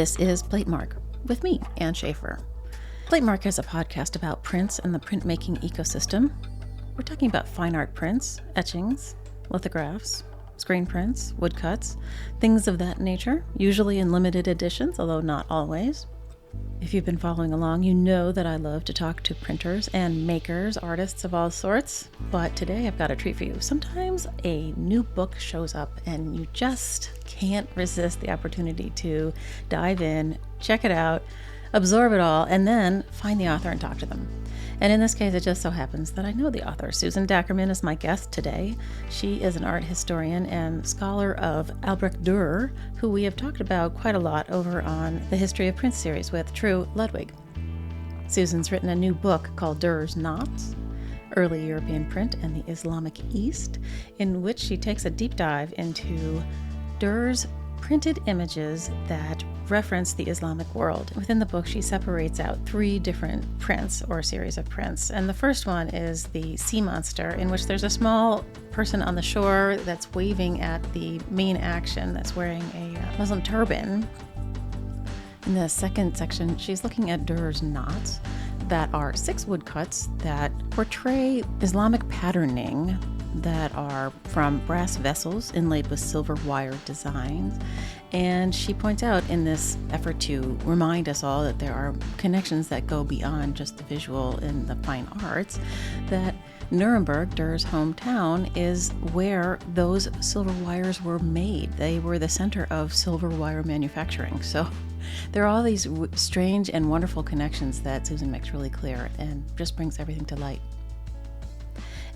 This is Platemark with me, Ann Schaefer. Platemark is a podcast about prints and the printmaking ecosystem. We're talking about fine art prints, etchings, lithographs, screen prints, woodcuts, things of that nature, usually in limited editions, although not always. If you've been following along, you know that I love to talk to printers and makers, artists of all sorts, but today I've got a treat for you. Sometimes a new book shows up and you just can't resist the opportunity to dive in, check it out, absorb it all, and then find the author and talk to them. And in this case, it just so happens that I know the author. Susan Dackerman is my guest today. She is an art historian and scholar of Albrecht Dürer, who we have talked about quite a lot over on the History of Print series with True Ludwig. Susan's written a new book called Dürer's Knots, Early European Print and the Islamic East, in which she takes a deep dive into Dürer's printed images that reference the Islamic world. Within the book, she separates out 3 different prints or series of prints. And the first one is the sea monster, in which there's a small person on the shore that's waving at the main action that's wearing a Muslim turban. In the second section, she's looking at Dürer's knots that are 6 woodcuts that portray Islamic patterning that are from brass vessels inlaid with silver wire designs. And she points out in this effort to remind us all that there are connections that go beyond just the visual in the fine arts, that Nuremberg, Dürer's hometown, is where those silver wires were made. They were the center of silver wire manufacturing. So there are all these strange and wonderful connections that Susan makes really clear and just brings everything to light.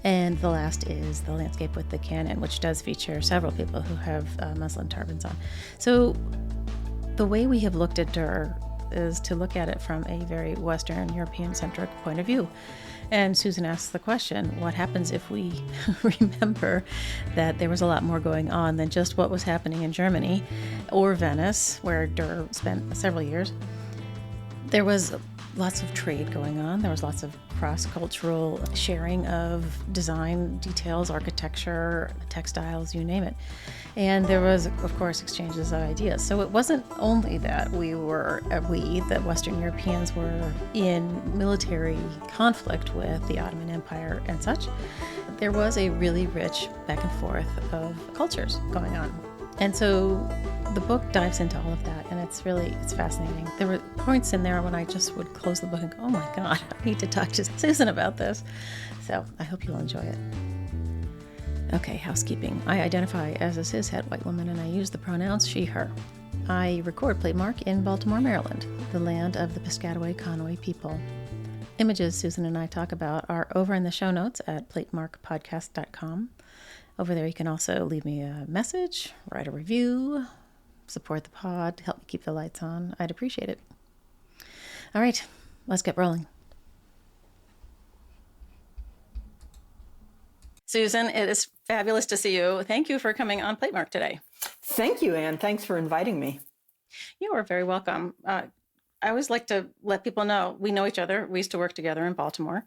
And the last is the landscape with the cannon, which does feature several people who have Muslim turbans on. So the way we have looked at Dürer is to look at it from a very Western European-centric point of view. And Susan asks the question, what happens if we remember that there was a lot more going on than just what was happening in Germany or Venice, where Dürer spent several years? There was lots of trade going on. There was lots of cross-cultural sharing of design details, architecture, textiles, you name it. And there was, of course, exchanges of ideas. So it wasn't only that that Western Europeans were in military conflict with the Ottoman Empire and such. There was a really rich back and forth of cultures going on. And so the book dives into all of that, and it's fascinating. There were points in there when I just would close the book and go, oh my God, I need to talk to Susan about this. So I hope you'll enjoy it. Okay, housekeeping. I identify as a cishet white woman, and I use the pronouns she, her. I record Platemark in Baltimore, Maryland, the land of the Piscataway Conoy people. Images Susan and I talk about are over in the show notes at platemarkpodcast.com. Over there, you can also leave me a message, write a review, support the pod, help me keep the lights on. I'd appreciate it. All right, let's get rolling. Susan, it is fabulous to see you. Thank you for coming on Platemark today. Thank you, Anne. Thanks for inviting me. You are very welcome. I always like to let people know we know each other. We used to work together in Baltimore.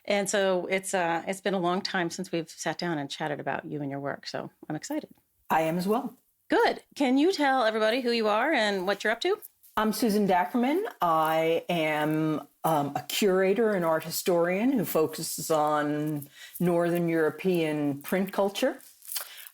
And so it's been a long time since we've sat down and chatted about you and your work. So I'm excited. I am as well. Good. Can you tell everybody who you are and what you're up to? I'm Susan Dackerman. I am a curator and art historian who focuses on Northern European print culture.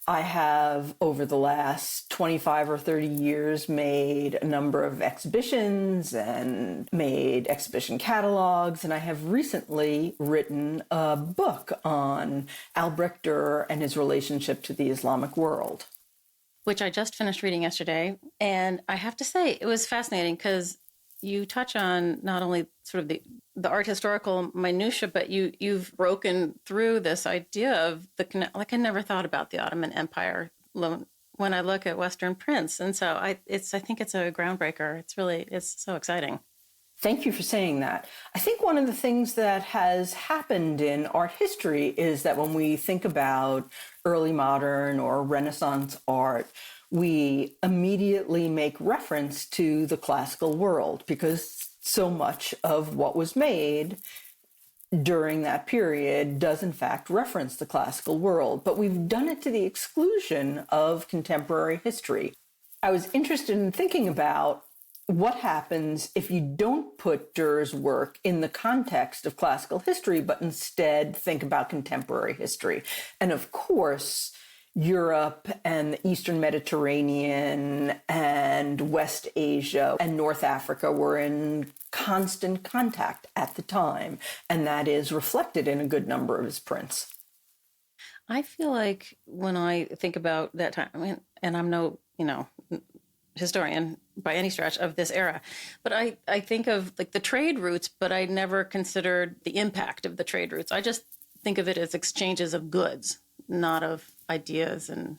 I have, over the last 25 or 30 years, made a number of exhibitions and made exhibition catalogs, and I have recently written a book on Albrecht Dürer and his relationship to the Islamic world, which I just finished reading yesterday. And I have to say, it was fascinating because you touch on not only sort of the art historical minutia, but you've broken through this idea of I never thought about the Ottoman Empire when I look at Western prints. And so I think it's a groundbreaker. It's so exciting. Thank you for saying that. I think one of the things that has happened in art history is that when we think about early modern or Renaissance art, we immediately make reference to the classical world because so much of what was made during that period does in fact reference the classical world, but we've done it to the exclusion of contemporary history. I was interested in thinking about what happens if you don't put Dürer's work in the context of classical history, but instead think about contemporary history? And of course, Europe and the Eastern Mediterranean and West Asia and North Africa were in constant contact at the time, and that is reflected in a good number of his prints. I feel like when I think about that time, I mean, and I'm no, historian by any stretch of this era, but I think of like the trade routes, but I never considered the impact of the trade routes. I just think of it as exchanges of goods, not of ideas and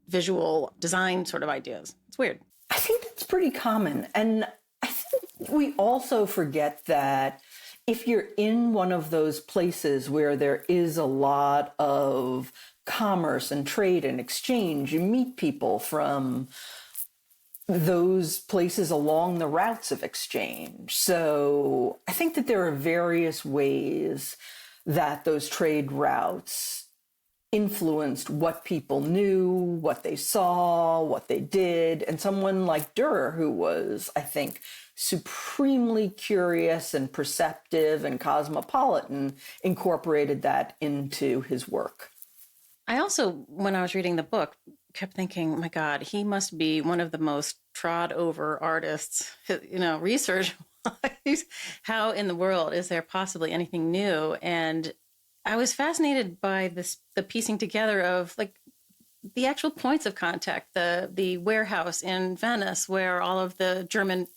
visual design sort of ideas. It's weird. I think that's pretty common. And I think we also forget that if you're in one of those places where there is a lot of commerce and trade and exchange, you meet people from those places along the routes of exchange. So I think that there are various ways that those trade routes influenced what people knew, what they saw, what they did. And someone like Dürer, who was, I think, supremely curious and perceptive and cosmopolitan, incorporated that into his work. I also, when I was reading the book, kept thinking, my God, he must be one of the most trod over artists, research-wise. How in the world is there possibly anything new? And I was fascinated by the piecing together of like the actual points of contact, the warehouse in Venice where all of the German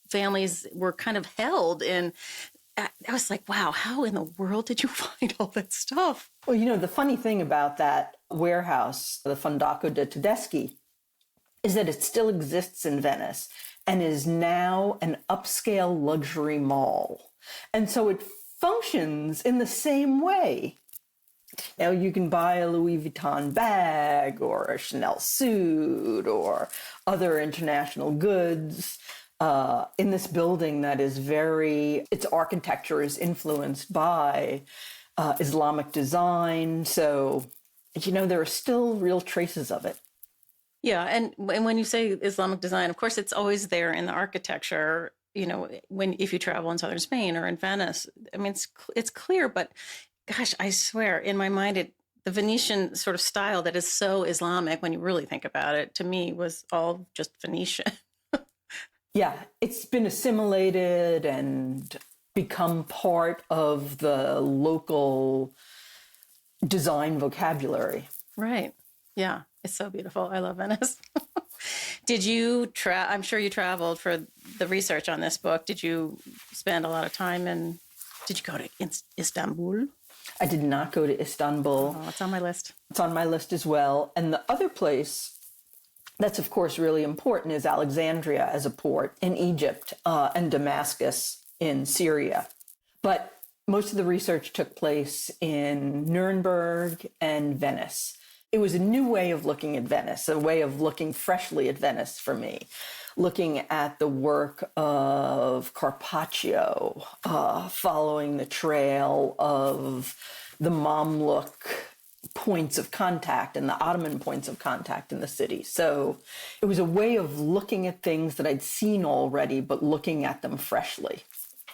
families were kind of held in. I was like, wow, how in the world did you find all that stuff? Well, the funny thing about that warehouse, the Fondaco de Tedeschi, is that it still exists in Venice and is now an upscale luxury mall. And so it functions in the same way. Now, you can buy a Louis Vuitton bag or a Chanel suit or other international goods in this building that is its architecture is influenced by Islamic design. So, there are still real traces of it. Yeah. And when you say Islamic design, of course, it's always there in the architecture. If you travel in southern Spain or in Venice, I mean, it's clear, but gosh, I swear in my mind, the Venetian sort of style that is so Islamic, when you really think about it, to me was all just Venetian. Yeah, it's been assimilated and become part of the local design vocabulary. Right. Yeah, it's so beautiful. I love Venice. Did you I'm sure you traveled for the research on this book. Did you spend a lot of time did you go to Istanbul? I did not go to Istanbul. Oh, it's on my list. It's on my list as well. And the other place that's, of course, really important is Alexandria as a port in Egypt and Damascus in Syria. But most of the research took place in Nuremberg and Venice. It was a new way of looking at Venice, a way of looking freshly at Venice for me, looking at the work of Carpaccio, following the trail of the Mamluk points of contact and the Ottoman points of contact in the city. So it was a way of looking at things that I'd seen already, but looking at them freshly.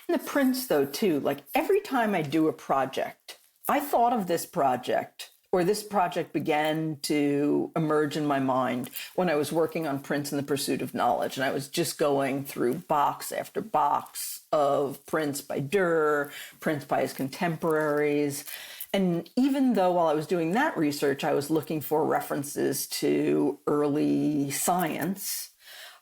And the prints, though, too, like every time I do a project, I thought of this project, or this project began to emerge in my mind when I was working on Prints in the Pursuit of Knowledge. And I was just going through box after box of prints by Dürer, prints by his contemporaries. And even though while I was doing that research, I was looking for references to early science,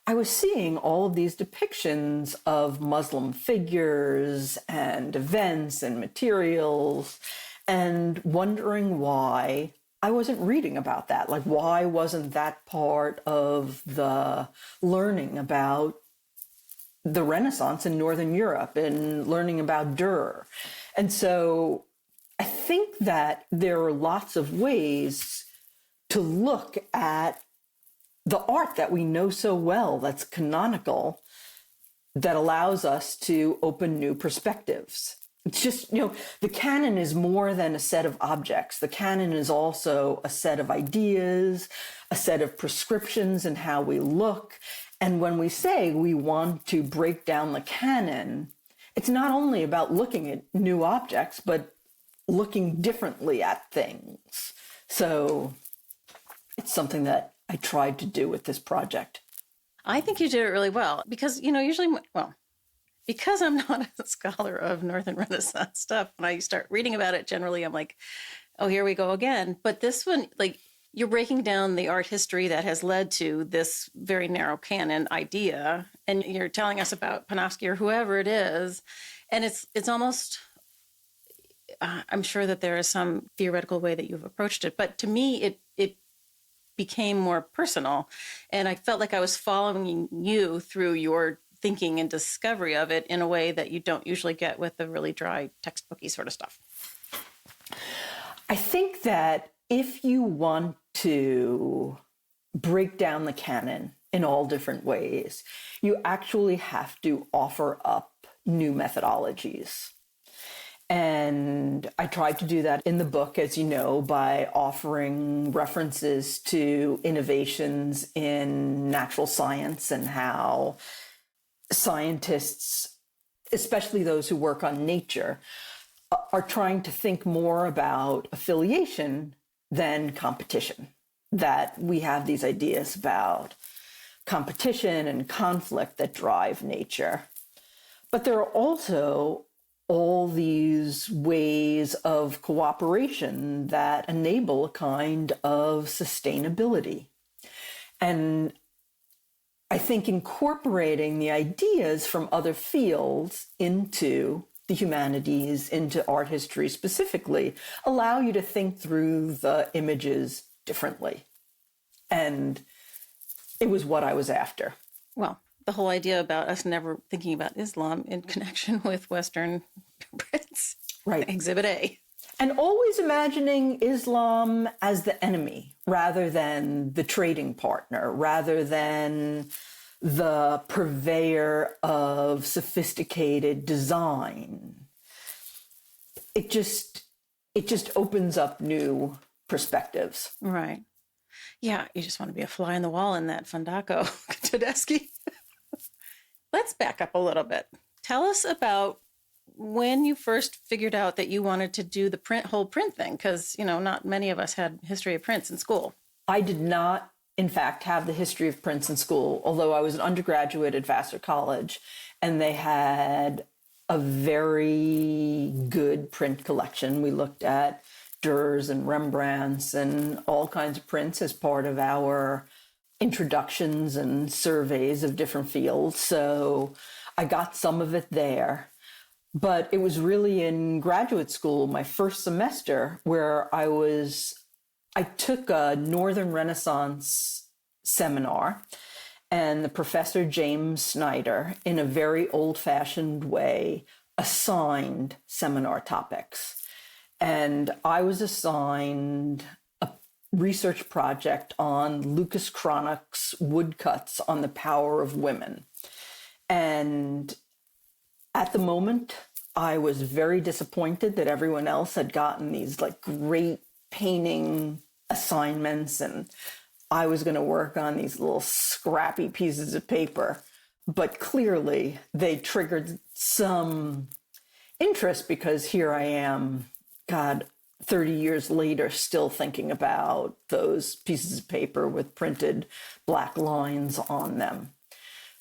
I was seeing all of these depictions of Muslim figures and events and materials and wondering why I wasn't reading about that. Like, why wasn't that part of the learning about the Renaissance in Northern Europe and learning about Dürer? And so I think that there are lots of ways to look at the art that we know so well, that's canonical, that allows us to open new perspectives. It's just, the canon is more than a set of objects. The canon is also a set of ideas, a set of prescriptions in how we look, And when we say we want to break down the canon, it's not only about looking at new objects, but looking differently at things. So it's something that I tried to do with this project. I think you did it really well because, usually, because I'm not a scholar of Northern Renaissance stuff, when I start reading about it, generally I'm like, oh, here we go again. But this one, you're breaking down the art history that has led to this very narrow canon idea. And you're telling us about Panofsky or whoever it is. And it's almost, I'm sure that there is some theoretical way that you've approached it. But to me, it became more personal. And I felt like I was following you through your thinking and discovery of it in a way that you don't usually get with the really dry textbooky sort of stuff. I think that if you want to break down the canon in all different ways, you actually have to offer up new methodologies. And I tried to do that in the book, as you know, by offering references to innovations in natural science and how scientists, especially those who work on nature, are trying to think more about affiliation than competition. That we have these ideas about competition and conflict that drive nature. But there are also all these ways of cooperation that enable a kind of sustainability. And I think incorporating the ideas from other fields into the humanities, into art history specifically, allow you to think through the images differently. And it was what I was after. Well, the whole idea about us never thinking about Islam in connection with Western prints. Right. Exhibit A. And always imagining Islam as the enemy rather than the trading partner, rather than the purveyor of sophisticated design. It just opens up new perspectives. Right. Yeah, you just want to be a fly on the wall in that Fondaco Tedeschi. Let's back up a little bit. Tell us about when you first figured out that you wanted to do the whole print thing, because, not many of us had history of prints in school. I did not, in fact, have the history of prints in school, although I was an undergraduate at Vassar College, and they had a very good print collection. We looked at Dürers and Rembrandts and all kinds of prints as part of our introductions and surveys of different fields. So I got some of it there. But it was really in graduate school, my first semester, where I took a Northern Renaissance seminar, and the professor, James Snyder, in a very old-fashioned way, assigned seminar topics. And I was assigned a research project on Lucas Cranach's woodcuts on the power of women. And at the moment, I was very disappointed that everyone else had gotten these great painting assignments, and I was going to work on these little scrappy pieces of paper. But clearly, they triggered some interest because here I am, 30 years later, still thinking about those pieces of paper with printed black lines on them.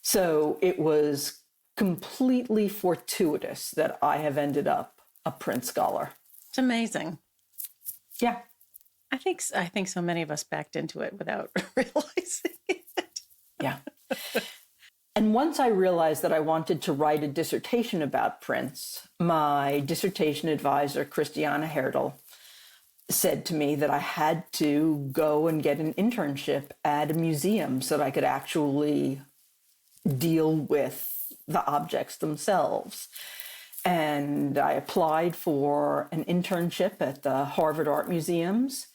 So it was completely fortuitous that I have ended up a print scholar. It's amazing. Yeah. I think so many of us backed into it without realizing it. Yeah. And once I realized that I wanted to write a dissertation about prints, my dissertation advisor, Christiana Herdel, said to me that I had to go and get an internship at a museum so that I could actually deal with the objects themselves. And I applied for an internship at the Harvard Art Museums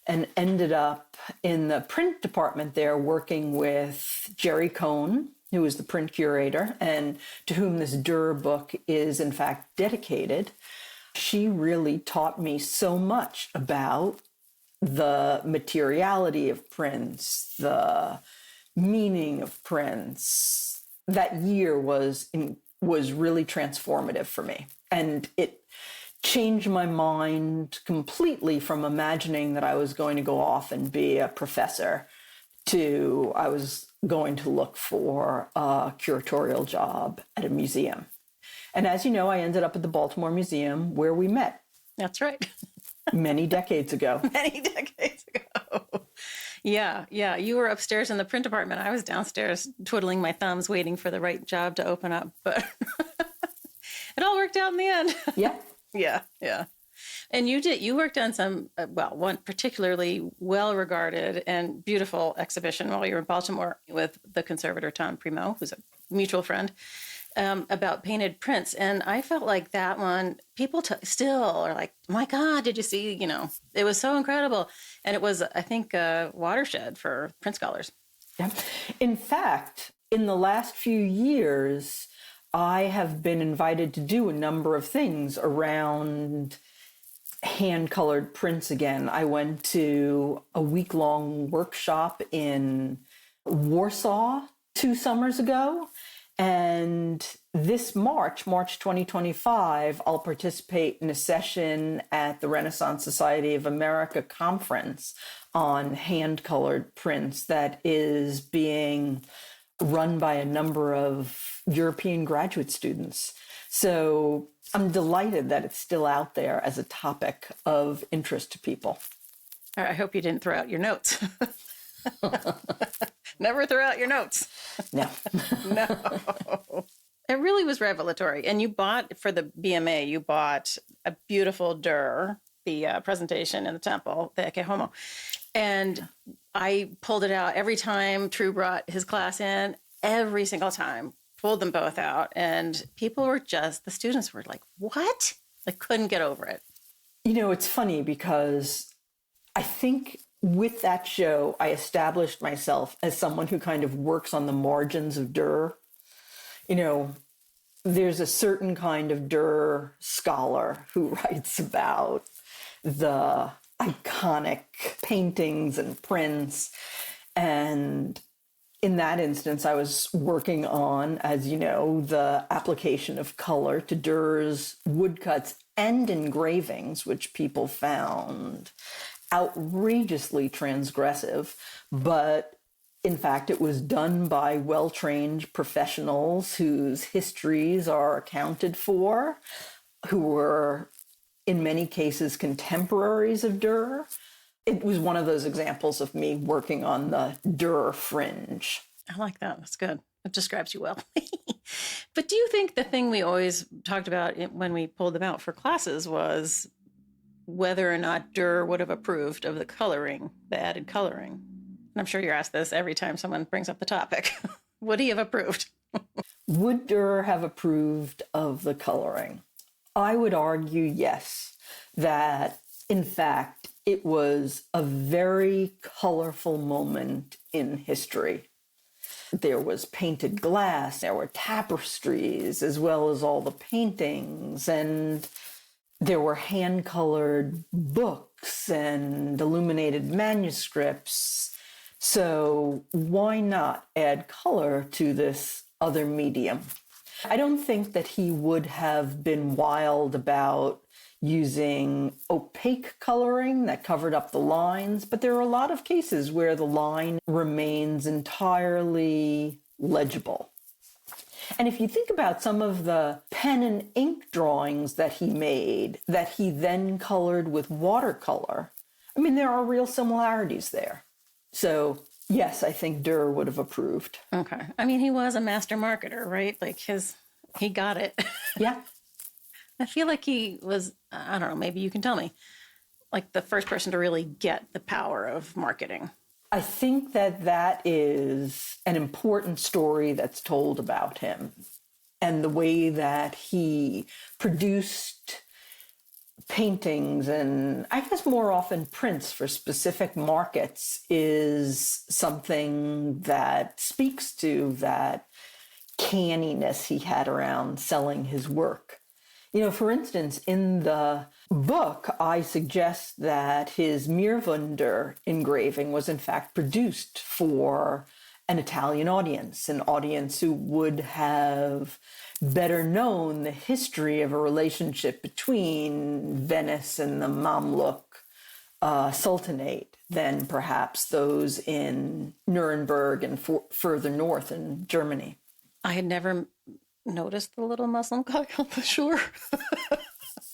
and ended up in the print department there working with Jerry Cohn, who was the print curator and to whom this Dürer book is in fact dedicated. She really taught me so much about the materiality of prints, the meaning of prints, that year was really transformative for me. And it changed my mind completely from imagining that I was going to go off and be a professor to I was going to look for a curatorial job at a museum. And as you know, I ended up at the Baltimore Museum where we met. That's right. Many decades ago. Many decades ago. Yeah. You were upstairs in the print department. I was downstairs twiddling my thumbs, waiting for the right job to open up. But it all worked out in the end. Yeah. Yeah. And you worked on some, one particularly well-regarded and beautiful exhibition while you were in Baltimore with the conservator, Tom Primo, who's a mutual friend, about painted prints. And I felt like that one, people still are like, my God, did you see, it was so incredible. And it was, I think, a watershed for print scholars. Yeah. In fact, in the last few years, I have been invited to do a number of things around hand-colored prints again. I went to a week-long workshop in Warsaw 2 summers ago. And this March 2025, I'll participate in a session at the Renaissance Society of America conference on hand-colored prints that is being run by a number of European graduate students. So I'm delighted that it's still out there as a topic of interest to people. I hope you didn't throw out your notes. Never throw out your notes. No. No. It really was revelatory. And you bought, for the BMA, you bought a beautiful Dürer, the presentation in the temple, the Ecce Homo. And I pulled it out every time True brought his class in, every single time, pulled them both out. And people were the students were like, what? They couldn't get over it. It's funny because I think with that show, I established myself as someone who kind of works on the margins of Dürer. There's a certain kind of Dürer scholar who writes about the iconic paintings and prints. And in that instance, I was working on, as you know, the application of color to Dürer's woodcuts and engravings, which people found outrageously transgressive, but in fact, it was done by well-trained professionals whose histories are accounted for, who were, in many cases, contemporaries of Dürer. It was one of those examples of me working on the Dürer fringe. I like that. That's good. It describes you well. But do you think the thing we always talked about when we pulled them out for classes was whether or not Dürer would have approved of the coloring, the added coloring? And I'm sure you're asked this every time someone brings up the topic. Would he have approved? Would Dürer have approved of the coloring? I would argue yes, that in fact it was a very colorful moment in history. There was painted glass, there were tapestries, as well as all the paintings, and there were hand-colored books and illuminated manuscripts. So why not add color to this other medium? I don't think that he would have been wild about using opaque coloring that covered up the lines, but there are a lot of cases where the line remains entirely legible. And if you think about some of the pen and ink drawings that he made, that he then colored with watercolor, I mean, there are real similarities there. So yes, I think Dürer would have approved. Okay. I mean, he was a master marketer, right? Like he got it. Yeah. I feel like he was, I don't know, maybe you can tell me, like the first person to really get the power of marketing. I think that is an important story that's told about him, and the way that he produced paintings and I guess more often prints for specific markets is something that speaks to that canniness he had around selling his work. For instance, in the book, I suggest that his Meerwunder engraving was in fact produced for an Italian audience, an audience who would have better known the history of a relationship between Venice and the Mamluk Sultanate than perhaps those in Nuremberg and further north in Germany. I had never noticed the little Muslim guy on the shore.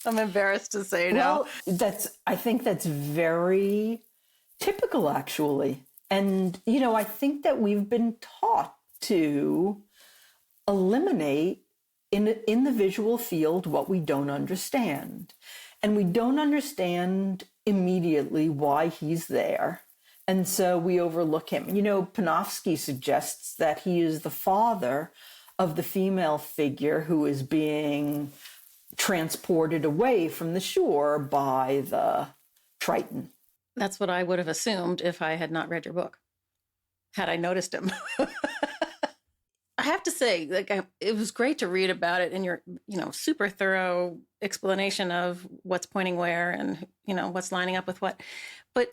I'm embarrassed to say now. Well, I think that's very typical, actually. And, I think that we've been taught to eliminate in the visual field what we don't understand. And we don't understand immediately why he's there. And so we overlook him. Panofsky suggests that he is the father of the female figure who is being transported away from the shore by the Triton. That's what I would have assumed if I had not read your book, had I noticed him. I have to say, it was great to read about it in your, super thorough explanation of what's pointing where and, what's lining up with what. But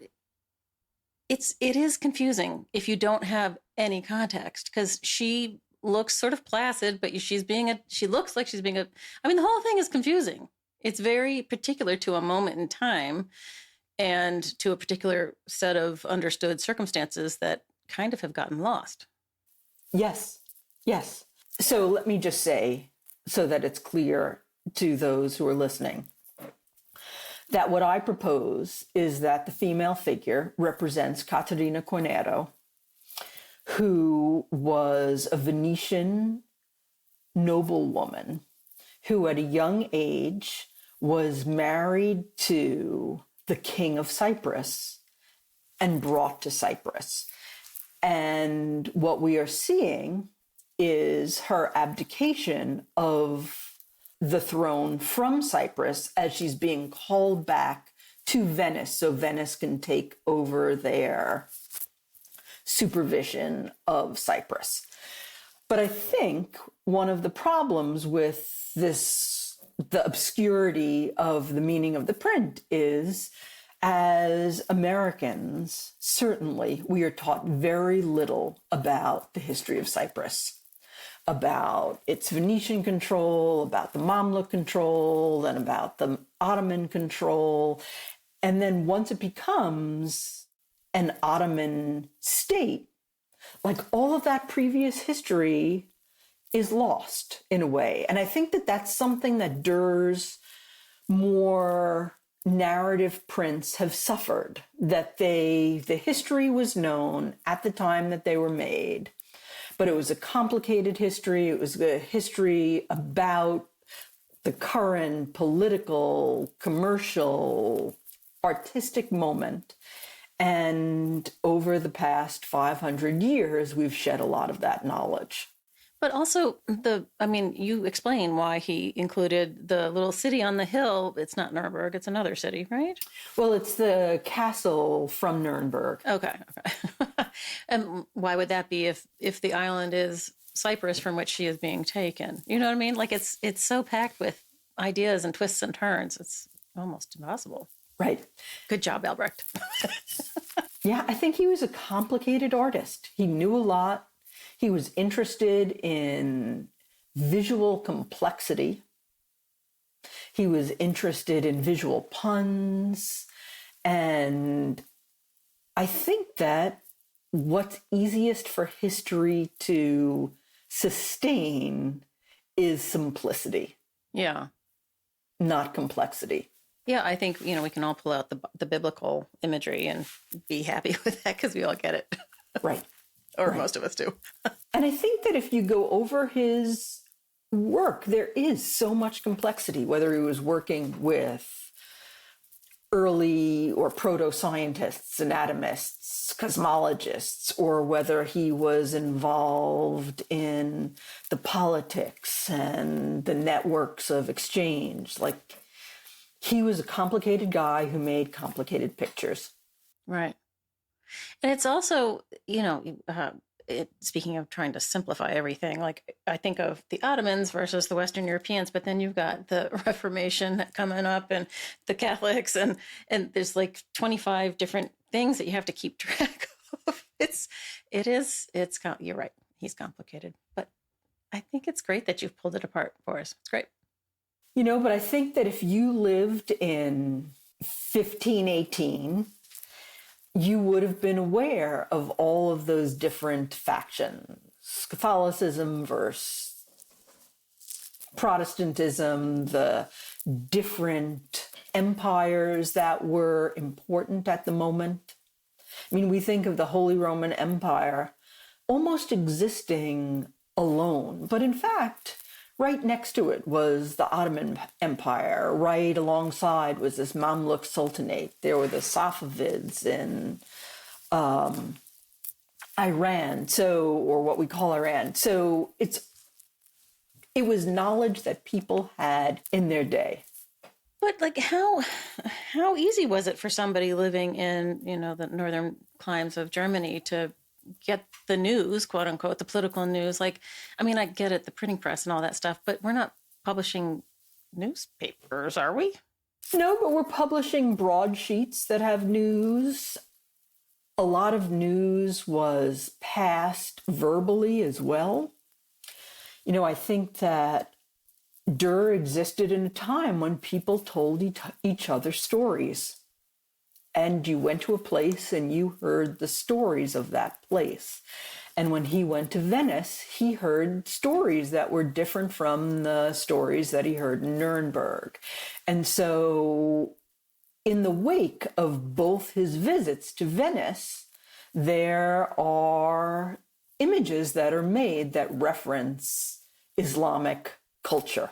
it is confusing if you don't have any context, because she looks sort of placid, but she looks like she's being the whole thing is confusing. It's very particular to a moment in time and to a particular set of understood circumstances that kind of have gotten lost. Yes. So let me just say, so that it's clear to those who are listening, that what I propose is that the female figure represents Caterina Cornado, who was a Venetian noblewoman who at a young age was married to the king of Cyprus and brought to Cyprus. And what we are seeing is her abdication of the throne from Cyprus as she's being called back to Venice so Venice can take over their supervision of Cyprus. But I think one of the problems with the obscurity of the meaning of the print is, as Americans, certainly we are taught very little about the history of Cyprus, about its Venetian control, about the Mamluk control, then about the Ottoman control. And then once it becomes an Ottoman state, like all of that previous history is lost in a way. And I think that that's something that Dürer's more narrative prints have suffered, that the history was known at the time that they were made, but it was a complicated history. It was a history about the current political, commercial, artistic moment. And over the past 500 years, we've shed a lot of that knowledge. But also, you explain why he included the little city on the hill. It's not Nuremberg, it's another city, right? Well, it's the castle from Nuremberg. Okay. And why would that be if the island is Cyprus from which she is being taken? You know what I mean? Like it's so packed with ideas and twists and turns. It's almost impossible. Right. Good job, Albrecht. Yeah, I think he was a complicated artist. He knew a lot. He was interested in visual complexity. He was interested in visual puns. And I think that what's easiest for history to sustain is simplicity. Yeah. Not complexity. Yeah, I think, we can all pull out the biblical imagery and be happy with that because we all get it. Right. Or most of us do. And I think that if you go over his work, there is so much complexity, whether he was working with early or proto-scientists, anatomists, cosmologists, or whether he was involved in the politics and the networks of exchange. Like, he was a complicated guy who made complicated pictures. Right. And it's also, speaking of trying to simplify everything, like I think of the Ottomans versus the Western Europeans, but then you've got the Reformation coming up and the Catholics and there's like 25 different things that you have to keep track You're right. He's complicated, but I think it's great that you've pulled it apart for us. It's great. But I think that if you lived in 1518, you would have been aware of all of those different factions, Catholicism versus Protestantism, the different empires that were important at the moment. I mean, we think of the Holy Roman Empire almost existing alone, but in fact, right next to it was the Ottoman Empire. Right alongside was this Mamluk Sultanate. There were the Safavids in Iran, or what we call Iran. So it was knowledge that people had in their day. But like, how easy was it for somebody living in, the northern climes of Germany to get the news, quote unquote, the political news? Like, I mean, I get it, the printing press and all that stuff, but we're not publishing newspapers, are we? No, but we're publishing broadsheets that have news. A lot of news was passed verbally as well. I think that Dürer existed in a time when people told each other stories. And you went to a place and you heard the stories of that place. And when he went to Venice, he heard stories that were different from the stories that he heard in Nuremberg. And so in the wake of both his visits to Venice, there are images that are made that reference Islamic culture.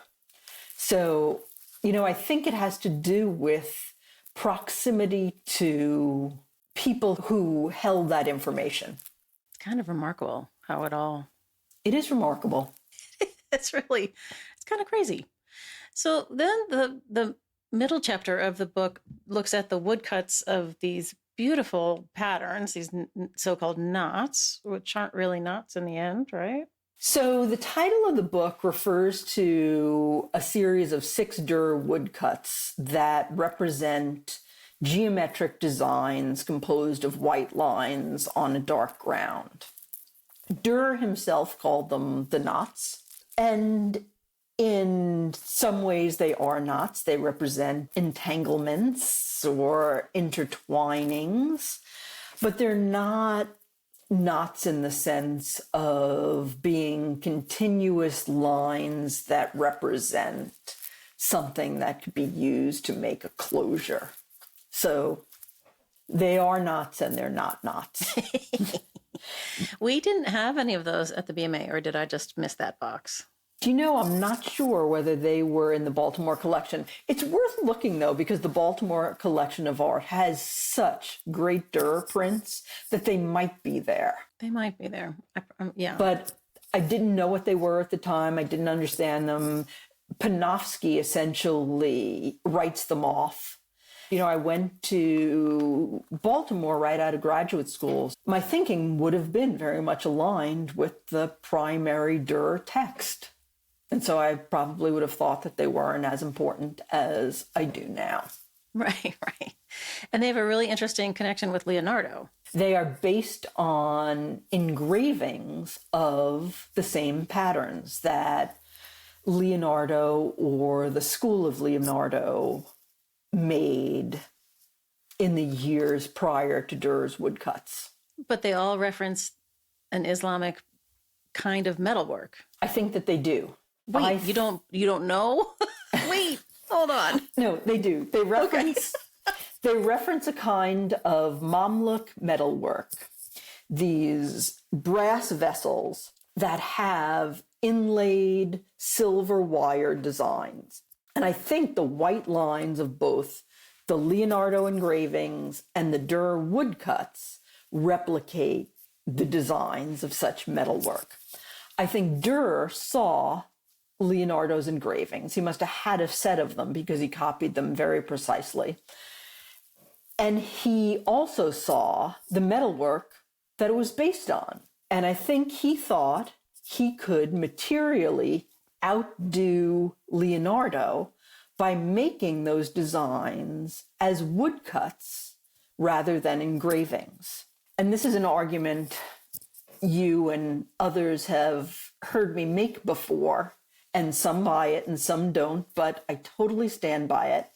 So, I think it has to do with proximity to people who held that information. It's kind of remarkable how It is remarkable. it's kind of crazy. So then the middle chapter of the book looks at the woodcuts of these beautiful patterns, these so-called knots, which aren't really knots in the end, right? So the title of the book refers to a series of 6 Dürer woodcuts that represent geometric designs composed of white lines on a dark ground. Dürer himself called them the knots, and in some ways they are knots. They represent entanglements or intertwinings, but they're not knots in the sense of being continuous lines that represent something that could be used to make a closure. So they are knots and they're not knots. We didn't have any of those at the BMA, or did I just miss that box? I'm not sure whether they were in the Baltimore collection. It's worth looking, though, because the Baltimore collection of art has such great Dürer prints that they might be there. They might be there. Yeah. But I didn't know what they were at the time. I didn't understand them. Panofsky essentially writes them off. I went to Baltimore right out of graduate school. My thinking would have been very much aligned with the primary Dürer text. And so I probably would have thought that they weren't as important as I do now. Right. And they have a really interesting connection with Leonardo. They are based on engravings of the same patterns that Leonardo or the school of Leonardo made in the years prior to Dürer's woodcuts. But they all reference an Islamic kind of metalwork. I think that they do. Wait, you don't know? Wait, hold on. No, they do. They reference a kind of Mamluk metalwork, these brass vessels that have inlaid silver wire designs. And I think the white lines of both the Leonardo engravings and the Dürer woodcuts replicate the designs of such metalwork. I think Dürer saw Leonardo's engravings. He must have had a set of them because he copied them very precisely. And he also saw the metalwork that it was based on. And I think he thought he could materially outdo Leonardo by making those designs as woodcuts rather than engravings. And this is an argument you and others have heard me make before, and some buy it and some don't, but I totally stand by it.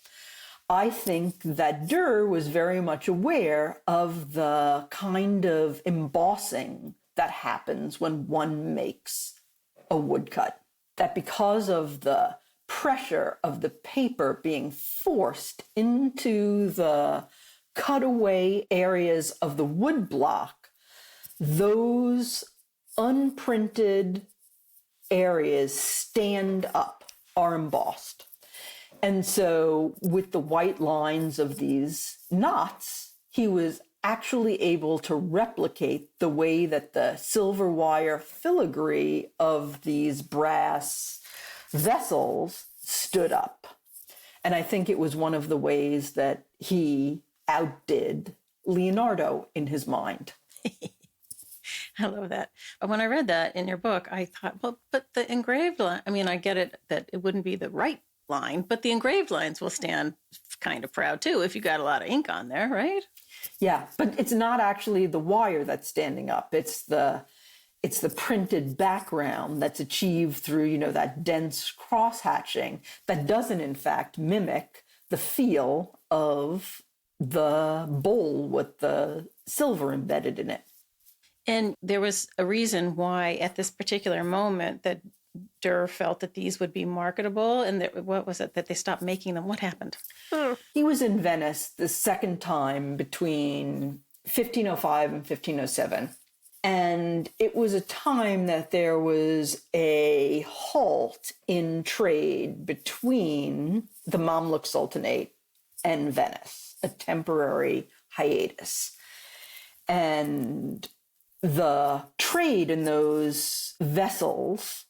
I think that Dürer was very much aware of the kind of embossing that happens when one makes a woodcut. That because of the pressure of the paper being forced into the cutaway areas of the wood block, those unprinted areas stand up, are embossed. And so with the white lines of these knots, he was actually able to replicate the way that the silver wire filigree of these brass vessels stood up. And I think it was one of the ways that he outdid Leonardo in his mind. I love that. When I read that in your book, I thought, well, but the engraved line, I mean, I get it that it wouldn't be the right line, but the engraved lines will stand kind of proud too if you got a lot of ink on there, right? Yeah, but it's not actually the wire that's standing up. It's the printed background that's achieved through, that dense cross-hatching that doesn't, in fact, mimic the feel of the bowl with the silver embedded in it. And there was a reason why at this particular moment that Dürer felt that these would be marketable, and that, what was it, that they stopped making them? What happened? He was in Venice the second time between 1505 and 1507. And it was a time that there was a halt in trade between the Mamluk Sultanate and Venice, a temporary hiatus. And the trade in those vessels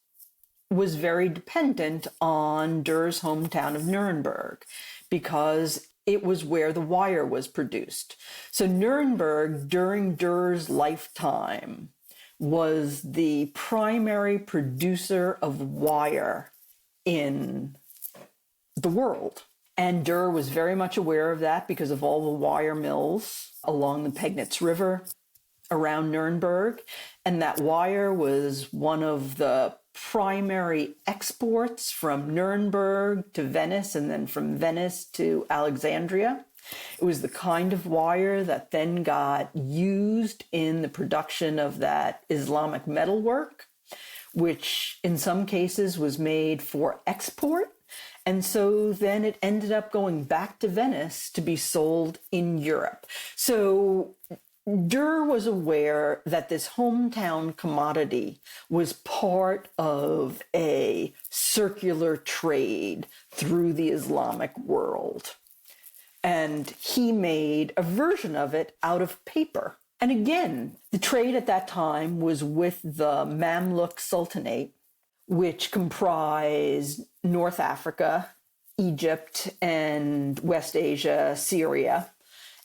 was very dependent on Dürer's hometown of Nuremberg, because it was where the wire was produced. So Nuremberg, during Dürer's lifetime, was the primary producer of wire in the world. And Dürer was very much aware of that because of all the wire mills along the Pegnitz River around Nuremberg. And that wire was one of the primary exports from Nuremberg to Venice, and then from Venice to Alexandria. It was the kind of wire that then got used in the production of that Islamic metalwork, which in some cases was made for export. And so then it ended up going back to Venice to be sold in Europe. So Dürer was aware that this hometown commodity was part of a circular trade through the Islamic world. And he made a version of it out of paper. And again, the trade at that time was with the Mamluk Sultanate, which comprised North Africa, Egypt, and West Asia, Syria.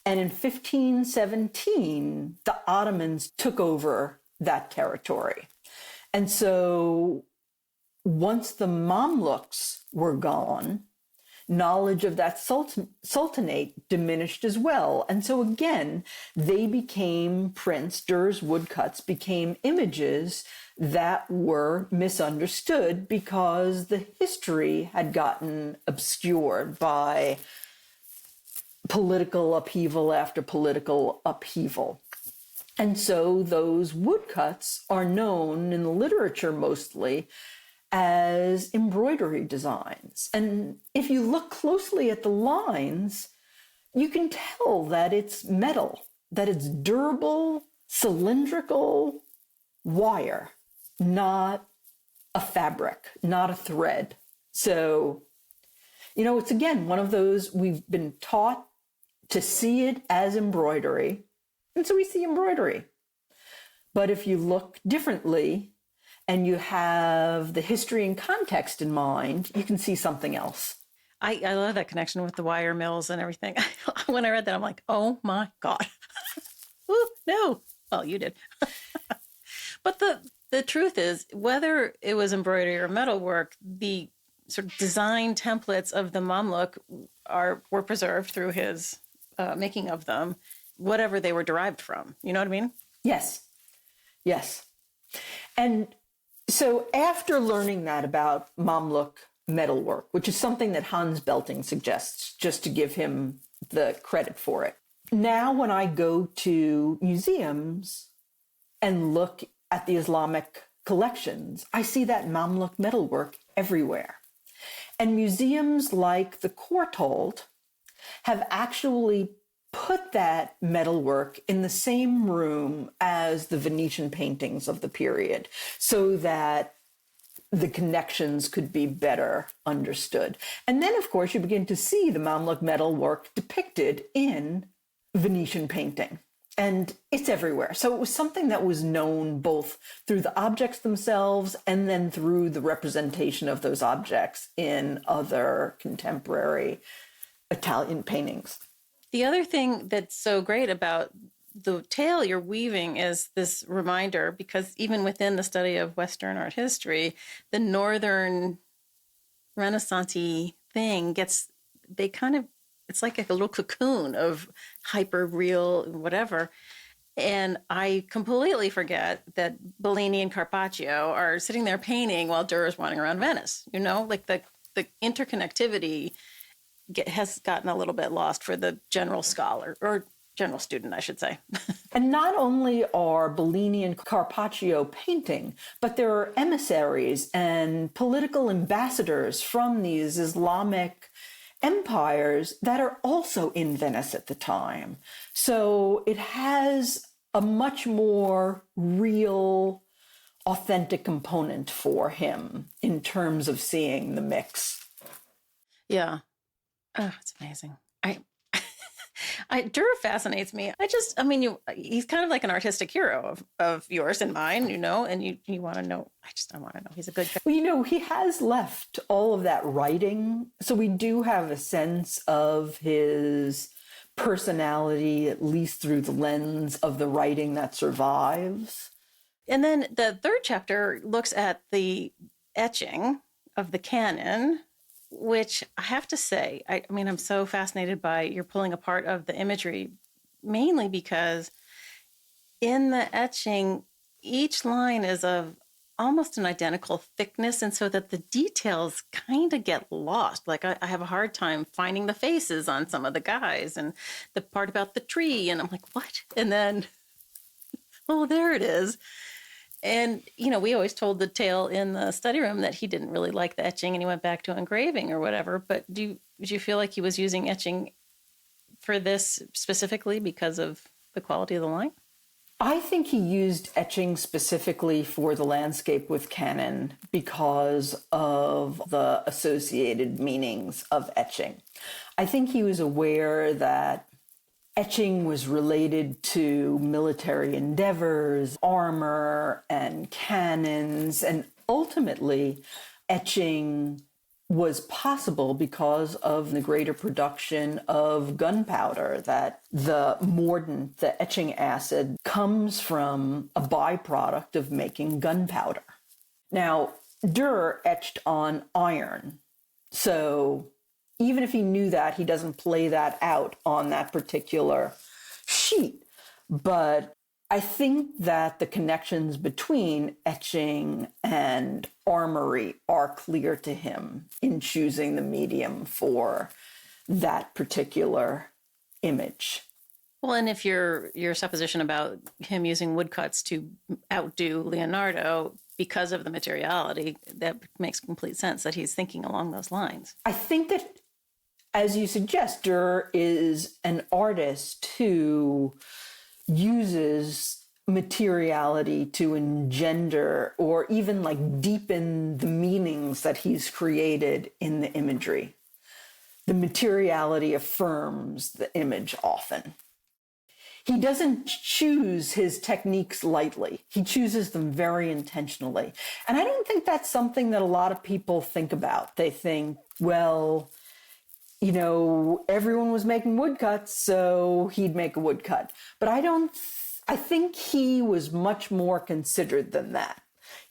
And in 1517, the Ottomans took over that territory. And so once the Mamluks were gone, knowledge of that sultanate diminished as well. And so again, they became prints, Dürer's woodcuts became images that were misunderstood because the history had gotten obscured by political upheaval after political upheaval. And so those woodcuts are known in the literature mostly as embroidery designs. And if you look closely at the lines, you can tell that it's metal, that it's durable, cylindrical wire, not a fabric, not a thread. So, it's again one of those, we've been taught to see it as embroidery, and so we see embroidery. But if you look differently and you have the history and context in mind, you can see something else. I love that connection with the wire mills and everything. When I read that, I'm like, oh my God. Ooh, no. Well, you did. But the truth is, whether it was embroidery or metalwork, the sort of design templates of the Mamluk were preserved through his making of them. whatever they were derived from. You know what I mean? Yes. Yes. And so after learning that about Mamluk metalwork, which is something that Hans Belting suggests, just to give him the credit for it, now when I go to museums and look at the Islamic collections, I see that Mamluk metalwork everywhere. And museums like the Courtauld have actually put that metalwork in the same room as the Venetian paintings of the period so that the connections could be better understood. And then, of course, you begin to see the Mamluk metalwork depicted in Venetian painting. And it's everywhere. So it was something that was known both through the objects themselves and then through the representation of those objects in other contemporary Italian paintings. The other thing that's so great about the tale you're weaving is this reminder, because even within the study of Western art history, the Northern Renaissance-y thing it's like a little cocoon of hyper real whatever. And I completely forget that Bellini and Carpaccio are sitting there painting while Dürer is wandering around Venice. You know, like the interconnectivity has gotten a little bit lost for the general scholar, or general student, I should say. And not only are Bellini and Carpaccio painting, but there are emissaries and political ambassadors from these Islamic empires that are also in Venice at the time. So it has a much more real, authentic component for him in terms of seeing the mix. Yeah. Oh, it's amazing. Dürer fascinates me. He's kind of like an artistic hero of yours and mine, you know, and you want to know. I want to know. He's a good guy. Well, you know, he has left all of that writing. So we do have a sense of his personality, at least through the lens of the writing that survives. And then the third chapter looks at the etching of the canon, which I have to say, I'm so fascinated by your pulling apart of the imagery, mainly because in the etching, each line is of almost an identical thickness, and so that the details kind of get lost. Like I have a hard time finding the faces on some of the guys and the part about the tree, and I'm like, what? And then, oh, there it is. And, you know, we always told the tale in the study room that he didn't really like the etching and he went back to engraving or whatever. But do you feel like he was using etching for this specifically because of the quality of the line? I think he used etching specifically for the landscape with canon because of the associated meanings of etching. I think he was aware that etching was related to military endeavors, armor, and cannons, and ultimately etching was possible because of the greater production of gunpowder, that the mordant, the etching acid, comes from a byproduct of making gunpowder. Now, Dürer etched on iron, so even if he knew that, he doesn't play that out on that particular sheet. But I think that the connections between etching and armory are clear to him in choosing the medium for that particular image. Well, and if your supposition about him using woodcuts to outdo Leonardo because of the materiality, that makes complete sense that he's thinking along those lines. I think that, as you suggest, Dürer is an artist who uses materiality to engender or even like deepen the meanings that he's created in the imagery. The materiality affirms the image often. He doesn't choose his techniques lightly. He chooses them very intentionally. And I don't think that's something that a lot of people think about. They think, well, you know, everyone was making woodcuts, so he'd make a woodcut. But I think he was much more considered than that.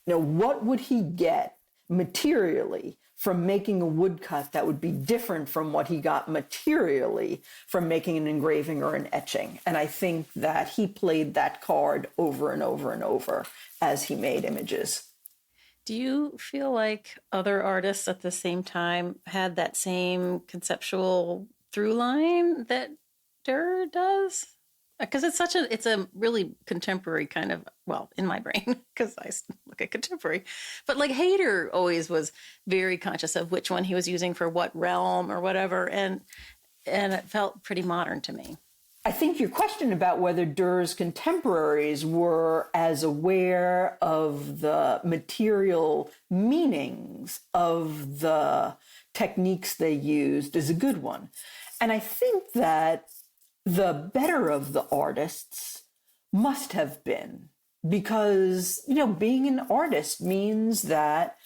You know, what would he get materially from making a woodcut that would be different from what he got materially from making an engraving or an etching. And I think that he played that card over and over and over as he made images. Do you feel like other artists at the same time had that same conceptual through line that Dürer does? Because it's a really contemporary kind of, well, in my brain, because I look at contemporary, but like Hayter always was very conscious of which one he was using for what realm or whatever, and it felt pretty modern to me. I think your question about whether Dürer's contemporaries were as aware of the material meanings of the techniques they used is a good one. And I think that the better of the artists must have been, because, being an artist means that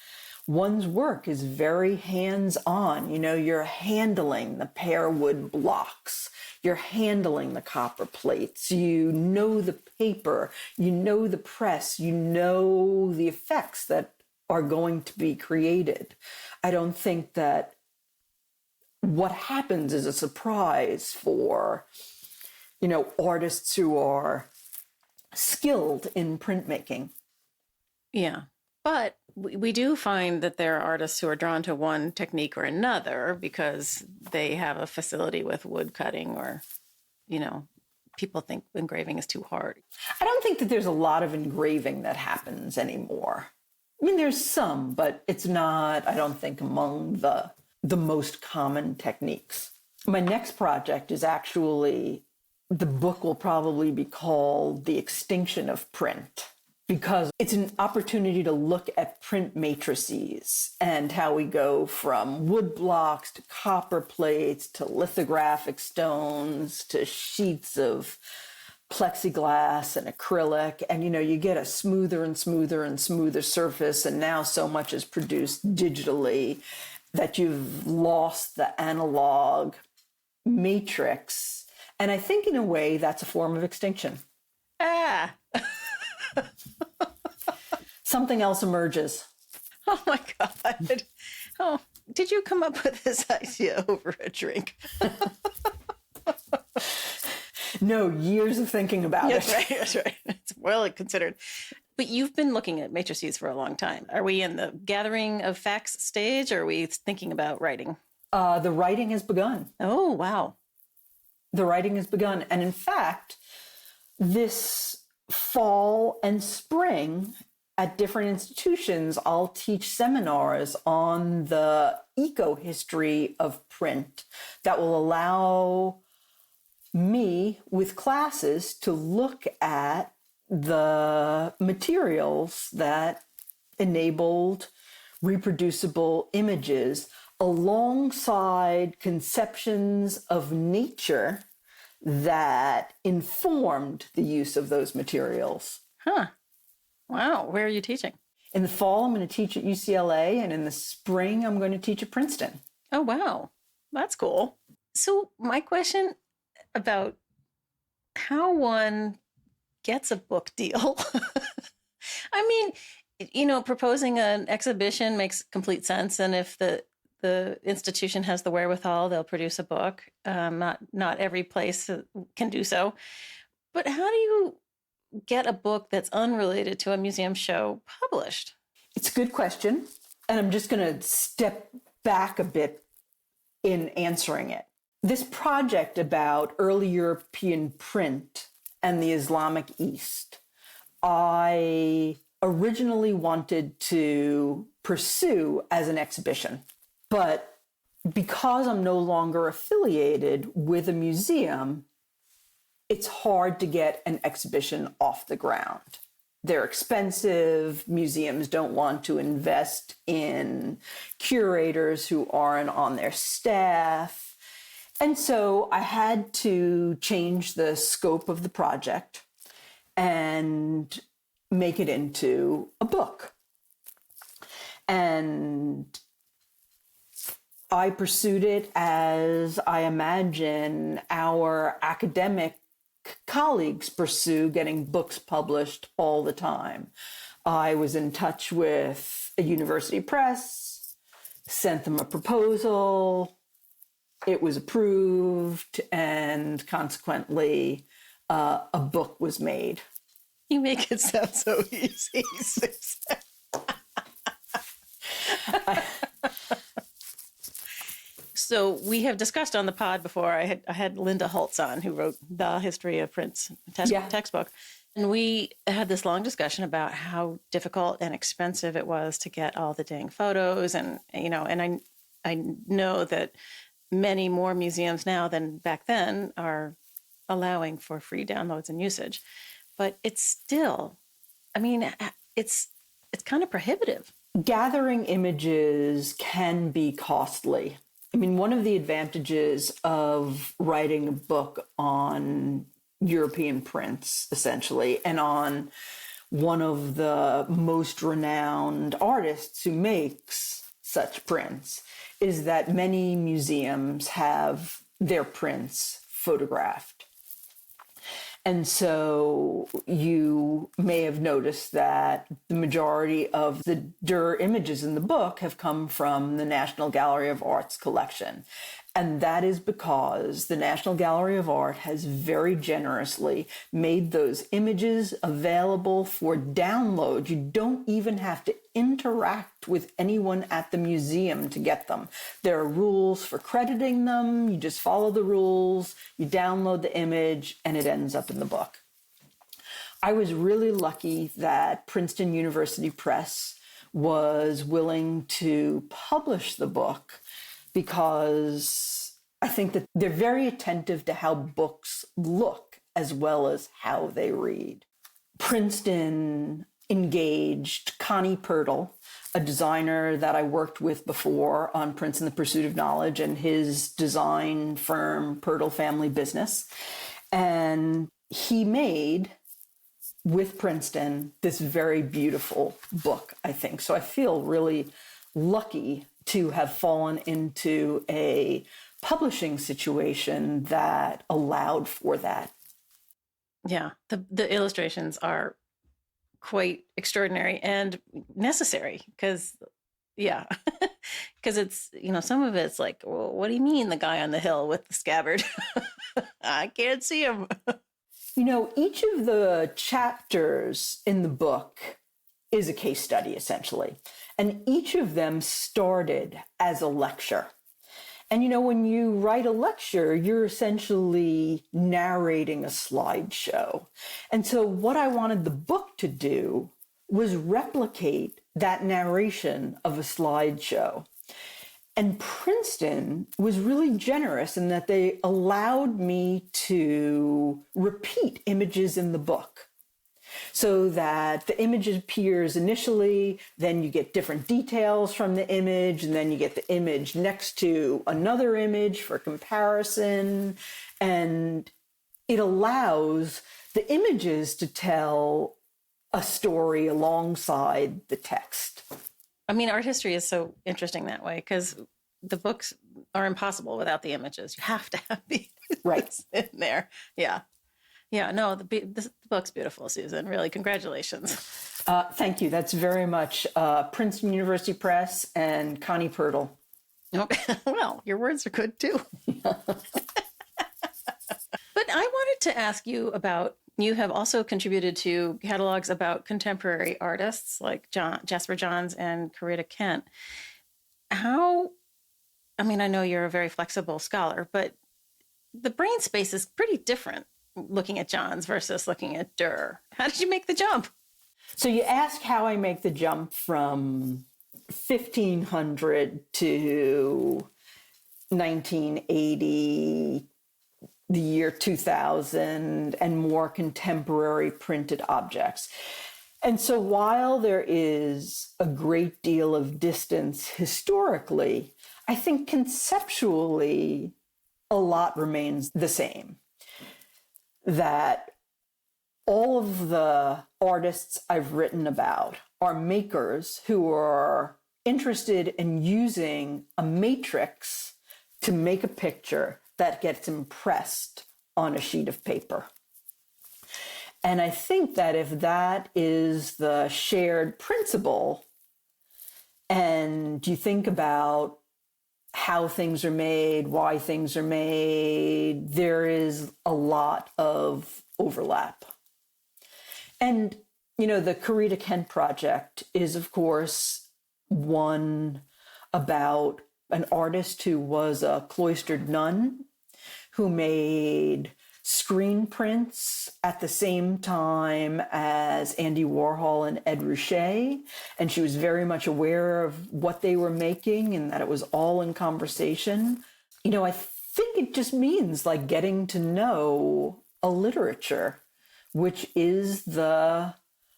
one's work is very hands-on. You're handling the pear wood blocks. You're handling the copper plates. You know the paper. You know the press. You know the effects that are going to be created. I don't think that what happens is a surprise for, artists who are skilled in printmaking. Yeah. But we do find that there are artists who are drawn to one technique or another because they have a facility with wood cutting, or, people think engraving is too hard. I don't think that there's a lot of engraving that happens anymore. I mean, there's some, but it's not, I don't think, among the most common techniques. My next project is actually, the book will probably be called The Extinction of Print, because it's an opportunity to look at print matrices and how we go from wood blocks to copper plates to lithographic stones to sheets of plexiglass and acrylic. And, you get a smoother and smoother and smoother surface. And now so much is produced digitally that you've lost the analog matrix. And I think in a way that's a form of extinction. Ah! Something else emerges. Oh my God. Oh, did you come up with this idea over a drink? No, years of thinking about it. That's right. It's well considered. But you've been looking at matrices for a long time. Are we in the gathering of facts stage, or are we thinking about writing? The writing has begun. Oh, wow. The writing has begun. And in fact, this fall and spring at different institutions, I'll teach seminars on the eco-history of print that will allow me with classes to look at the materials that enabled reproducible images alongside conceptions of nature that informed the use of those materials. Huh. Wow. Where are you teaching? In the fall, I'm going to teach at UCLA, and in the spring, I'm going to teach at Princeton. Oh, wow. That's cool. So my question about how one gets a book deal. I mean, proposing an exhibition makes complete sense. And if the institution has the wherewithal, they'll produce a book. Not every place can do so. But how do you get a book that's unrelated to a museum show published? It's a good question. And I'm just going to step back a bit in answering it. This project about early European print and the Islamic East, I originally wanted to pursue as an exhibition. But because I'm no longer affiliated with a museum, it's hard to get an exhibition off the ground. They're expensive. Museums don't want to invest in curators who aren't on their staff. And so I had to change the scope of the project and make it into a book. And I pursued it as I imagine our academic colleagues pursue getting books published all the time. I was in touch with a university press, sent them a proposal, it was approved, and consequently, a book was made. You make it sound so easy, Susan. So we have discussed on the pod before, I had Linda Holtz on, who wrote The History of Prints textbook. And we had this long discussion about how difficult and expensive it was to get all the dang photos. And, and I know that many more museums now than back then are allowing for free downloads and usage. But it's still, it's kind of prohibitive. Gathering images can be costly. One of the advantages of writing a book on European prints, essentially, and on one of the most renowned artists who makes such prints, is that many museums have their prints photographed. And so you may have noticed that the majority of the Dürer images in the book have come from the National Gallery of Art's collection. And that is because the National Gallery of Art has very generously made those images available for download. You don't even have to interact with anyone at the museum to get them. There are rules for crediting them. You just follow the rules, you download the image, and it ends up in the book. I was really lucky that Princeton University Press was willing to publish the book, because I think that they're very attentive to how books look as well as how they read. Princeton engaged Connie Pirtle, a designer that I worked with before on Prince and the Pursuit of Knowledge, and his design firm, Pirtle Family Business. And he made, with Princeton, this very beautiful book, I think. So I feel really lucky to have fallen into a publishing situation that allowed for that. Yeah, the illustrations are quite extraordinary and necessary because it's, some of it's like, well, what do you mean the guy on the hill with the scabbard? I can't see him. Each of the chapters in the book is a case study, essentially. And each of them started as a lecture. And, when you write a lecture, you're essentially narrating a slideshow. And so what I wanted the book to do was replicate that narration of a slideshow. And Princeton was really generous in that they allowed me to repeat images in the book, so that the image appears initially, then you get different details from the image, and then you get the image next to another image for comparison. And it allows the images to tell a story alongside the text. Art history is so interesting that way, because the books are impossible without the images. You have to have the images in there. Yeah. Yeah, no, the book's beautiful, Susan. Really, congratulations. Thank you. That's very much Princeton University Press and Connie Pirtle. Well, your words are good, too. But I wanted to ask you about, you have also contributed to catalogs about contemporary artists like Jasper Johns and Coretta Kent. I know you're a very flexible scholar, but the brain space is pretty different looking at Johns versus looking at Dürer. How did you make the jump? So you ask how I make the jump from 1500 to 1980, the year 2000, and more contemporary printed objects. And so while there is a great deal of distance historically, I think conceptually a lot remains the same. That all of the artists I've written about are makers who are interested in using a matrix to make a picture that gets impressed on a sheet of paper. And I think that if that is the shared principle, and you think about how things are made, why things are made, there is a lot of overlap. And, the Corita Kent project is, of course, one about an artist who was a cloistered nun who made screen prints at the same time as Andy Warhol and Ed Ruscha. And she was very much aware of what they were making and that it was all in conversation. I think it just means like getting to know a literature, which is the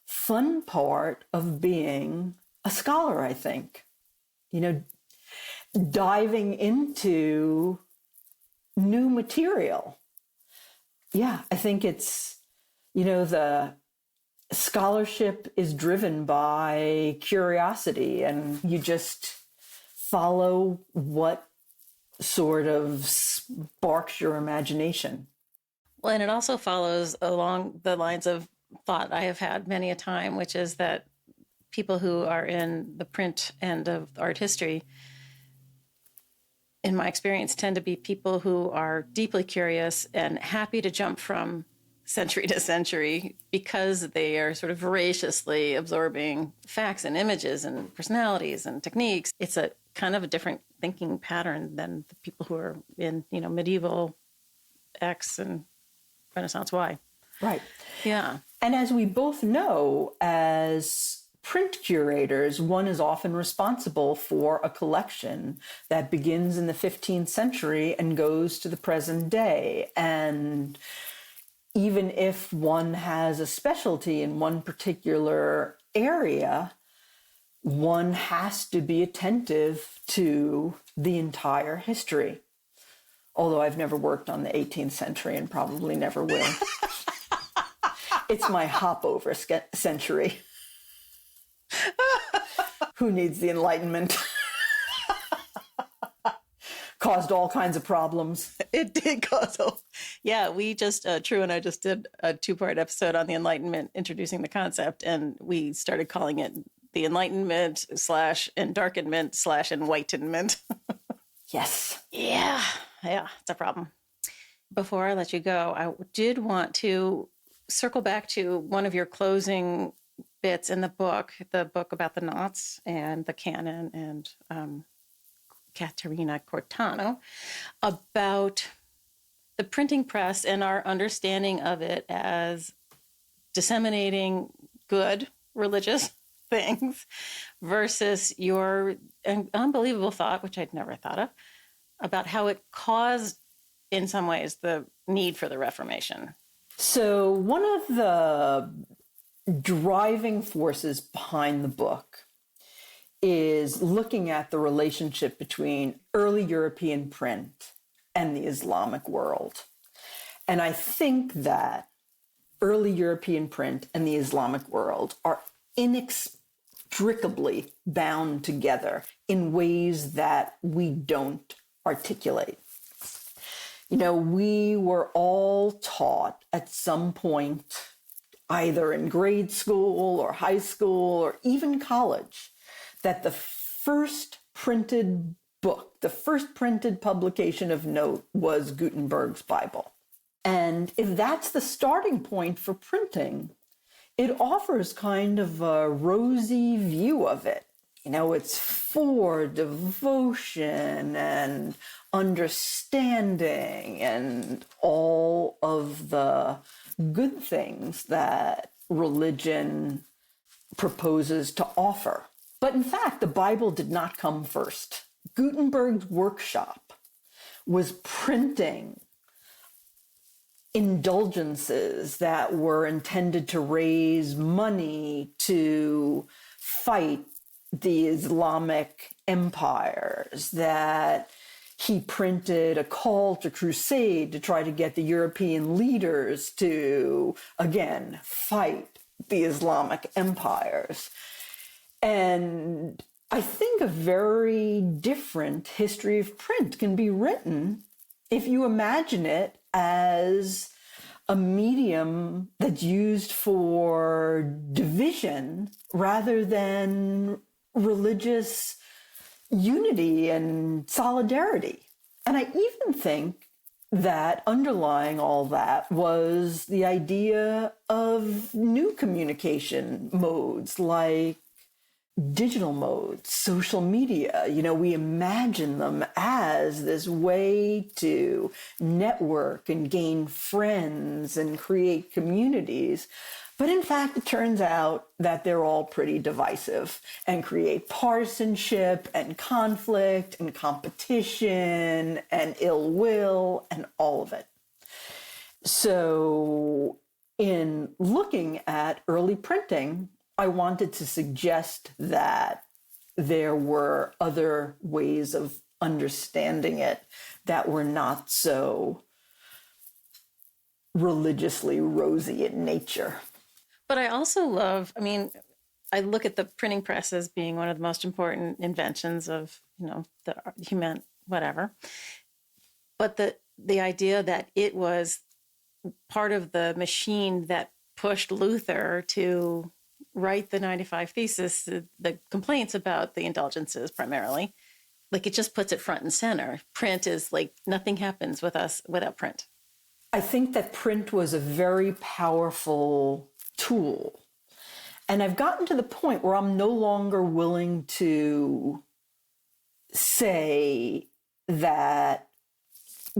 fun part of being a scholar, I think. Diving into new material. Yeah, I think it's, the scholarship is driven by curiosity, and you just follow what sort of sparks your imagination. Well, and it also follows along the lines of thought I have had many a time, which is that people who are in the print end of art history, in my experience, tend to be people who are deeply curious and happy to jump from century to century because they are sort of voraciously absorbing facts and images and personalities and techniques. It's a kind of a different thinking pattern than the people who are in, medieval X and Renaissance Y. Right. Yeah. And as we both know, as print curators, one is often responsible for a collection that begins in the 15th century and goes to the present day. And even if one has a specialty in one particular area, one has to be attentive to the entire history. Although I've never worked on the 18th century and probably never will. It's my hop-over century. Who needs the Enlightenment? Caused all kinds of problems. It did cause we just, True and I just did a 2-part episode on the Enlightenment, introducing the concept, and we started calling it the Enlightenment / Endarkenment / Enlightenment. Yes. Yeah, it's a problem. Before I let you go, I did want to circle back to one of your closing bits in the book about the knots and the canon and Caterina Cornado, about the printing press and our understanding of it as disseminating good religious things versus your unbelievable thought, which I'd never thought of, about how it caused, in some ways, the need for the Reformation. So one of the driving forces behind the book is looking at the relationship between early European print and the Islamic world. And I think that early European print and the Islamic world are inextricably bound together in ways that we don't articulate. We were all taught at some point, either in grade school or high school or even college, that the first printed book, the first printed publication of note was Gutenberg's Bible. And if that's the starting point for printing, it offers kind of a rosy view of it. It's for devotion and understanding and all of the good things that religion proposes to offer. But in fact, the Bible did not come first. Gutenberg's workshop was printing indulgences that were intended to raise money to fight the Islamic empires, that he printed a call to crusade to try to get the European leaders to, again, fight the Islamic empires. And I think a very different history of print can be written if you imagine it as a medium that's used for division rather than religious unity and solidarity. And I even think that underlying all that was the idea of new communication modes like digital modes, social media. We imagine them as this way to network and gain friends and create communities. But in fact, it turns out that they're all pretty divisive and create partisanship and conflict and competition and ill will and all of it. So in looking at early printing, I wanted to suggest that there were other ways of understanding it that were not so religiously rosy in nature. But I also love, I look at the printing press as being one of the most important inventions of, the human, whatever. But the idea that it was part of the machine that pushed Luther to write the 95 Thesis, the complaints about the indulgences primarily, like it just puts it front and center. Print is like nothing happens with us without print. I think that print was a very powerful tool. And I've gotten to the point where I'm no longer willing to say that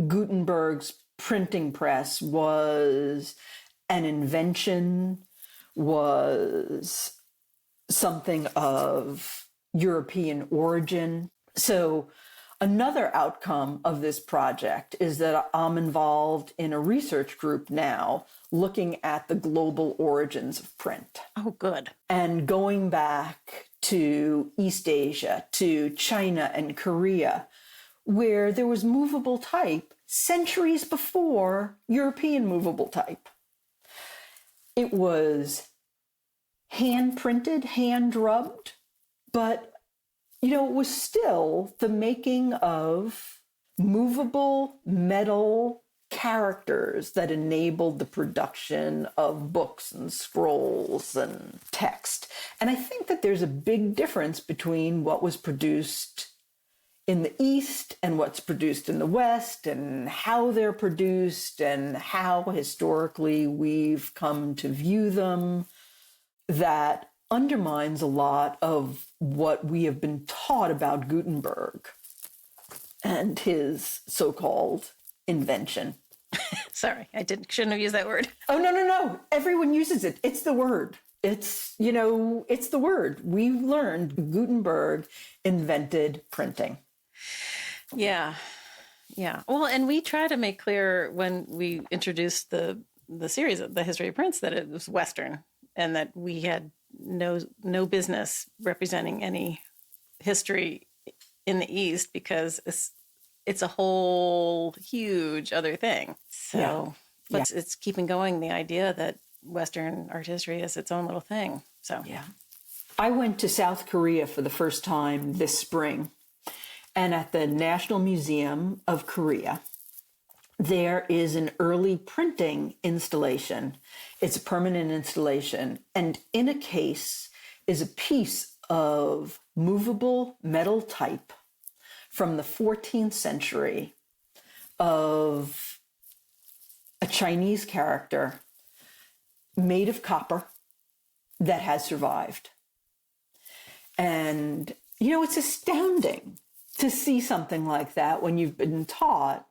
Gutenberg's printing press was an invention, was something of European origin. So another outcome of this project is that I'm involved in a research group now looking at the global origins of print. Oh, good. And going back to East Asia, to China and Korea, where there was movable type centuries before European movable type. It was hand printed, hand rubbed, but it was still the making of movable metal characters that enabled the production of books and scrolls and text. And I think that there's a big difference between what was produced in the East and what's produced in the West and how they're produced and how historically we've come to view them, that undermines a lot of what we have been taught about Gutenberg and his so-called invention. Sorry, shouldn't have used that word. Oh, no. Everyone uses it. It's the word. It's the word. We learned Gutenberg invented printing. Yeah. Well, and we try to make clear when we introduced the series of the history of prints that it was Western and that we had no business representing any history in the East because it's a whole huge other thing. So, but it's keeping going the idea that Western art history is its own little thing. So, yeah. I went to South Korea for the first time this spring, and at the National Museum of Korea, there is an early printing installation. It's a permanent installation, and in a case is a piece of movable metal type from the 14th century of a Chinese character made of copper that has survived. And, it's astounding to see something like that when you've been taught,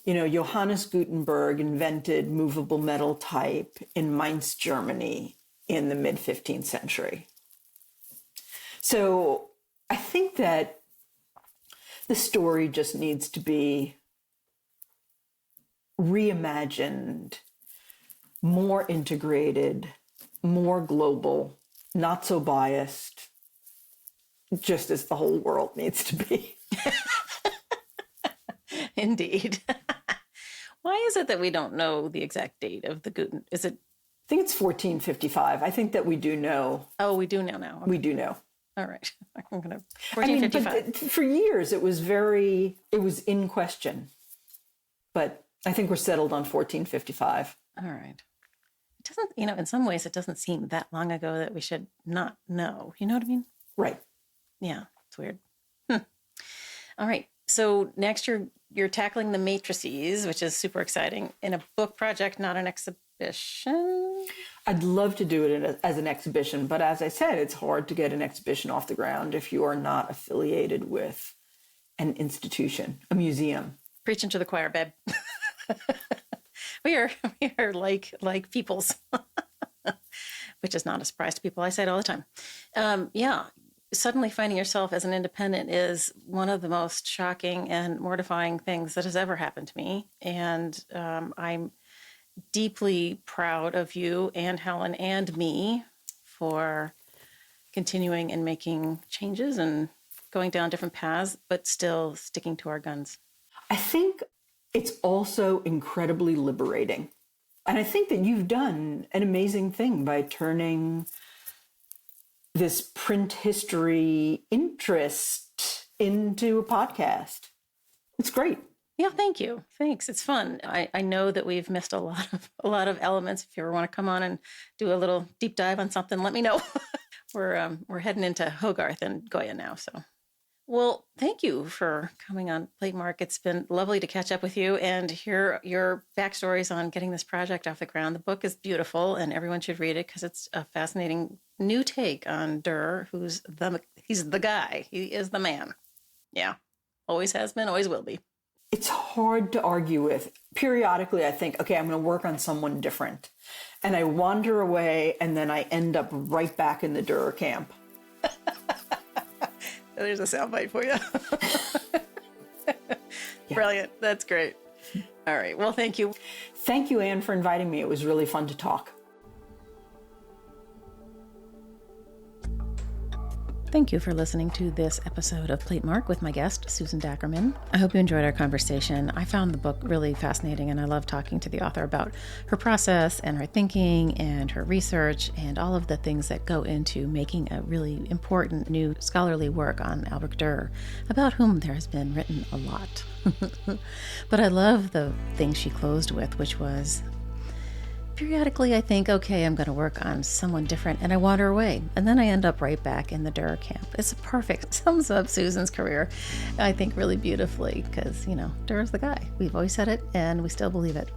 Johannes Gutenberg invented movable metal type in Mainz, Germany in the mid-15th century. So I think that the story just needs to be reimagined, more integrated, more global, not so biased, just as the whole world needs to be. Indeed. Why is it that we don't know the exact date of the Guten? Is it? I think it's 1455. I think that we do know. Oh, we do know now. Okay. We do know. All right. I'm going to 1455. But for years it was in question. But I think we're settled on 1455. All right. It doesn't, in some ways it doesn't seem that long ago that we should not know. You know what I mean? Right. Yeah, it's weird. All right. So next you're tackling the matrices, which is super exciting, in a book project, not an exhibition. I'd love to do it as an exhibition, but as I said, it's hard to get an exhibition off the ground if you are not affiliated with an institution, a museum. Preaching to the choir, babe. we are like peoples, which is not a surprise to people. I say it all the time. Yeah. Suddenly finding yourself as an independent is one of the most shocking and mortifying things that has ever happened to me. And I'm deeply proud of you and Helen and me for continuing and making changes and going down different paths, but still sticking to our guns. I think it's also incredibly liberating. And I think that you've done an amazing thing by turning this print history interest into a podcast. It's great. Yeah, thank you. Thanks. It's fun. I know that we've missed a lot of elements. If you ever want to come on and do a little deep dive on something, let me know. We're heading into Hogarth and Goya now. So, well, thank you for coming on Platemark. It's been lovely to catch up with you and hear your backstories on getting this project off the ground. The book is beautiful, and everyone should read it because it's a fascinating new take on Dürer, he's the guy. He is the man. Yeah, always has been, always will be. It's hard to argue with. Periodically, I think, okay, I'm going to work on someone different. And I wander away, and then I end up right back in the Dürer camp. There's a soundbite for you. Yeah. Brilliant. That's great. All right. Well, thank you. Thank you, Anne, for inviting me. It was really fun to talk. Thank you for listening to this episode of Platemark with my guest, Susan Dackerman. I hope you enjoyed our conversation. I found the book really fascinating, and I love talking to the author about her process and her thinking and her research and all of the things that go into making a really important new scholarly work on Albrecht Dürer, about whom there has been written a lot. But I love the thing she closed with, which was, periodically, I think, okay, I'm going to work on someone different, and I wander away. And then I end up right back in the Dürer camp. It's perfect. Sums up Susan's career, I think, really beautifully, because, Dürer's the guy. We've always said it, and we still believe it.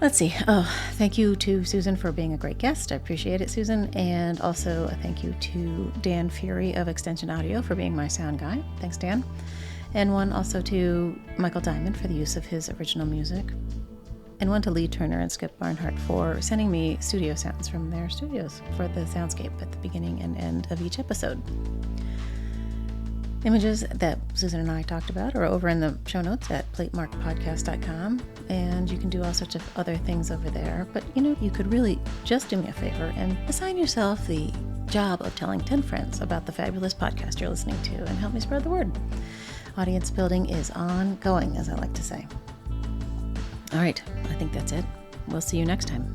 Let's see. Oh, thank you to Susan for being a great guest. I appreciate it, Susan. And also a thank you to Dan Fury of Extension Audio for being my sound guy. Thanks, Dan. And one also to Michael Diamond for the use of his original music. And one to Lee Turner and Skip Barnhart for sending me studio sounds from their studios for the soundscape at the beginning and end of each episode. Images that Susan and I talked about are over in the show notes at platemarkpodcast.com, and you can do all sorts of other things over there. But, you could really just do me a favor and assign yourself the job of telling 10 friends about the fabulous podcast you're listening to and help me spread the word. Audience building is ongoing, as I like to say. All right, I think that's it. We'll see you next time.